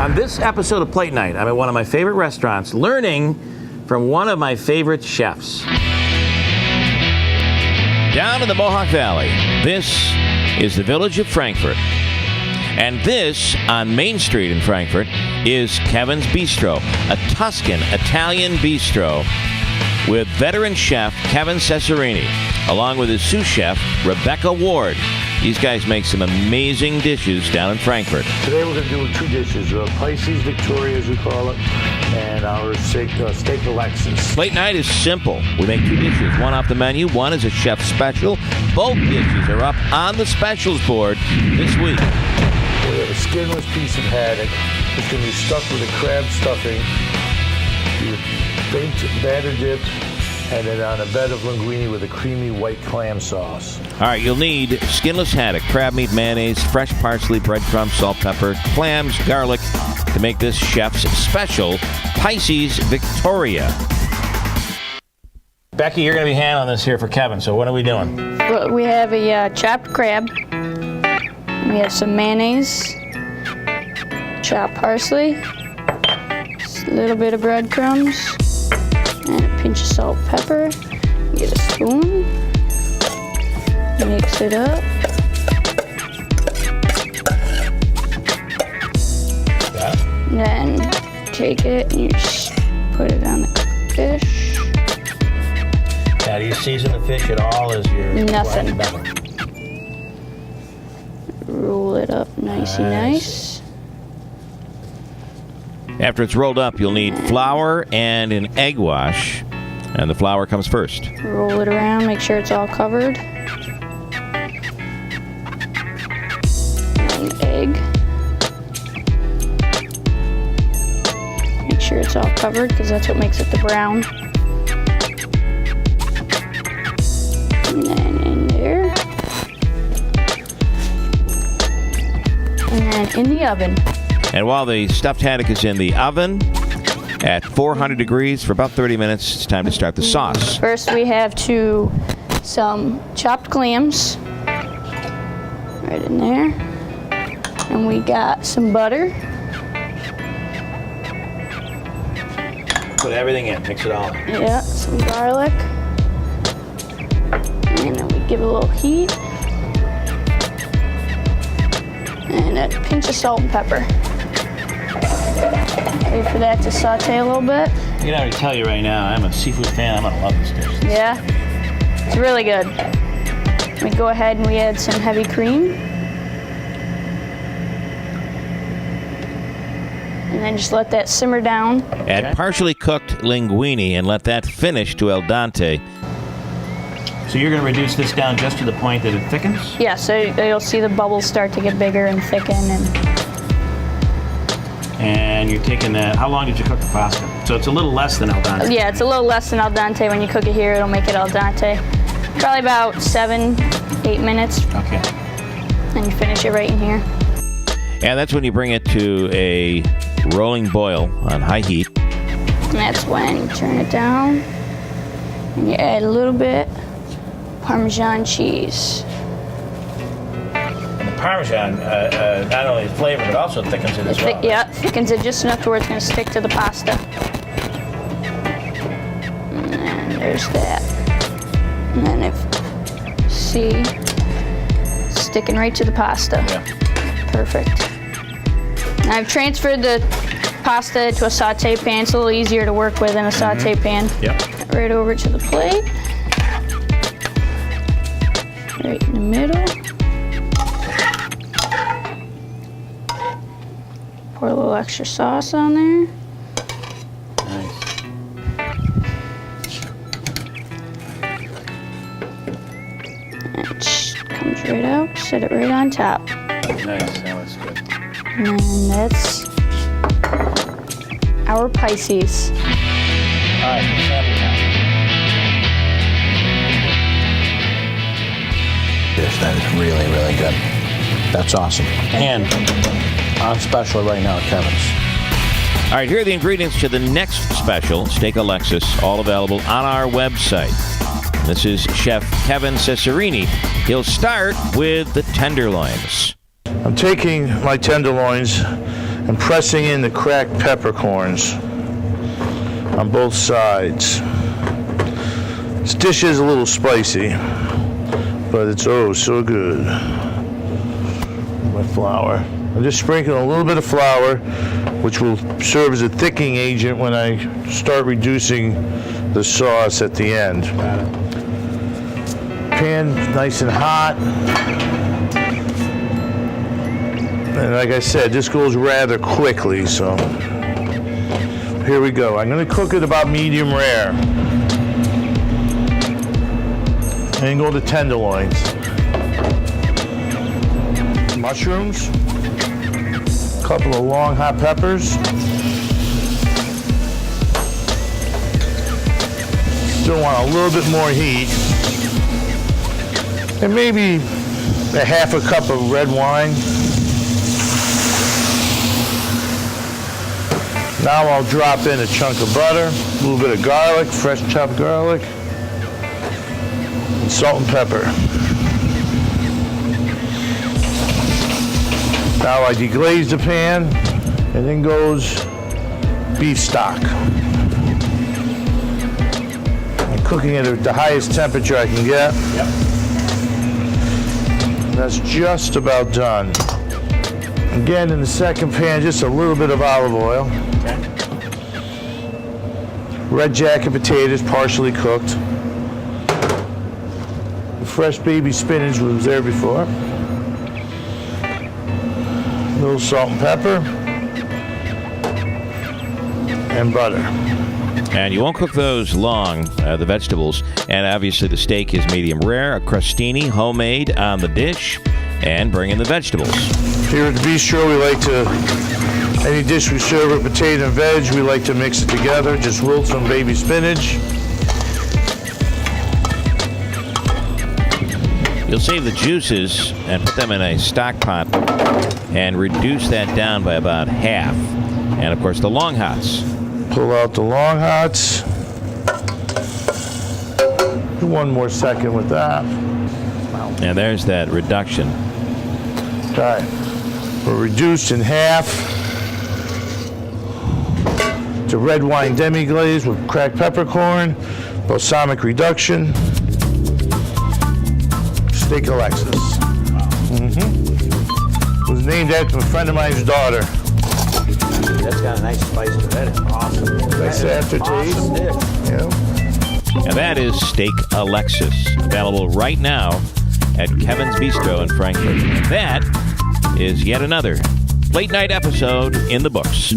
On this episode of Plate Night, I'm at one of my favorite restaurants, learning from one of my favorite chefs. Down in the Mohawk Valley, this is the village of Frankfort. And this, on Main Street in Frankfort, is Kevin's Bistro, a Tuscan Italian bistro with veteran chef Kevin Cesarini, along with his sous chef, Rebecca Ward. These guys make some amazing dishes down in Frankfurt. Today we're going to do two dishes, Pisces Victoria as we call it, and our steak Alexis. Plate Night is simple. We make two dishes, one off the menu, one is a chef special. Both dishes are up on the specials board this week. We have a skinless piece of haddock. It's going to be stuffed with a crab stuffing, baked, batter dipped, and then on a bed of linguine with a creamy white clam sauce. All right, you'll need skinless haddock, crab meat, mayonnaise, fresh parsley, breadcrumbs, salt, pepper, clams, garlic to make this chef's special Pisces Victoria. Becky, you're going to be handling this here for Kevin, so what are we doing? Well, we have a chopped crab. We have some mayonnaise, chopped parsley, just a little bit of breadcrumbs, and a pinch of salt, pepper. Get a spoon, mix it up. Yeah. Then take it and you just put it on the fish. Now, do you season the fish at all as you're... Nothing. Roll it up nicey nice. After it's rolled up, you'll need flour and an egg wash. And the flour comes first. Roll it around, make sure it's all covered. And egg. Make sure it's all covered because that's what makes it the brown. And then in there. And then in the oven. And while the stuffed haddock is in the oven at 400 degrees for about 30 minutes, it's time to start the sauce. First we have some chopped clams. Right in there. And we got some butter. Put everything in, mix it all in. Yeah, some garlic. And then we give it a little heat. And a pinch of salt and pepper. Wait for that to saute a little bit. I can already tell you right now, I'm a seafood fan. I'm going to love this dish. Yeah, it's really good. We go ahead and we add some heavy cream. And then just let that simmer down. Add partially cooked linguine and let that finish to al dente. So you're going to reduce this down just to the point that it thickens? Yeah, so you'll see the bubbles start to get bigger and thicken. And you're taking that, how long did you cook the pasta? So it's a little less than al dente. Yeah, it's a little less than al dente. When you cook it here, it'll make it al dente. Probably about 7-8 minutes. Okay. And you finish it right in here. And that's when you bring it to a rolling boil on high heat. And that's when you turn it down. And you add a little bit Parmesan cheese. And the Parmesan not only flavor, but also thickens it as well. Yeah, thickens it just enough to where it's going to stick to the pasta. And there's that. And then see, sticking right to the pasta. Yeah. Perfect. Now I've transferred the pasta to a saute pan. It's a little easier to work with in a saute pan. Yep. Right over to the plate. Right in the middle. Pour a little extra sauce on there. Nice. And it just comes right out. Set it right on top. Nice, that was good. And then that's our Pisces. All right, sample time. That is really, really good. That's awesome. And On special right now at Kevin's. all right, here are the ingredients to the next special, Steak Alexis, all available on our website. This is Chef Kevin Cesarini. He'll start with the tenderloins. I'm taking my tenderloins and pressing in the cracked peppercorns on both sides. This dish is a little spicy, but it's oh so good. My flour. I'm just sprinkling a little bit of flour, which will serve as a thickening agent when I start reducing the sauce at the end. Pan nice and hot. And like I said, this goes rather quickly, so here we go. I'm going to cook it about medium rare. And go to tenderloins. Mushrooms. A couple of long hot peppers. Still want a little bit more heat. And maybe a half a cup of red wine. Now I'll drop in a chunk of butter, a little bit of garlic, fresh chopped garlic, and salt and pepper. Now I deglaze the pan, and then goes beef stock. I'm cooking it at the highest temperature I can get. Yep. That's just about done. Again, in the second pan, just a little bit of olive oil. Okay. Red jacket potatoes, partially cooked. The fresh baby spinach was there before. A little salt and pepper. And butter. And you won't cook those long, the vegetables. And obviously the steak is medium rare, a crostini, homemade on the dish, and bring in the vegetables. Here at the Bistro, we like to, any dish we serve with potato and veg, we like to mix it together. Just wilt some baby spinach. You'll save the juices and put them in a stock pot and reduce that down by about half. And of course the long hots. Pull out the long hots. Do one more second with that. And there's that reduction. Okay. We're reduced in half to red wine demi-glaze with cracked peppercorn, balsamic reduction, steak Alexis. It was named after a friend of mine's daughter. That's got a nice spice to it. That is awesome. Nice aftertaste. Awesome dish. Yeah. And that is steak Alexis, available right now at Kevin's Bistro in Frankfort. That is yet another late night episode in the books.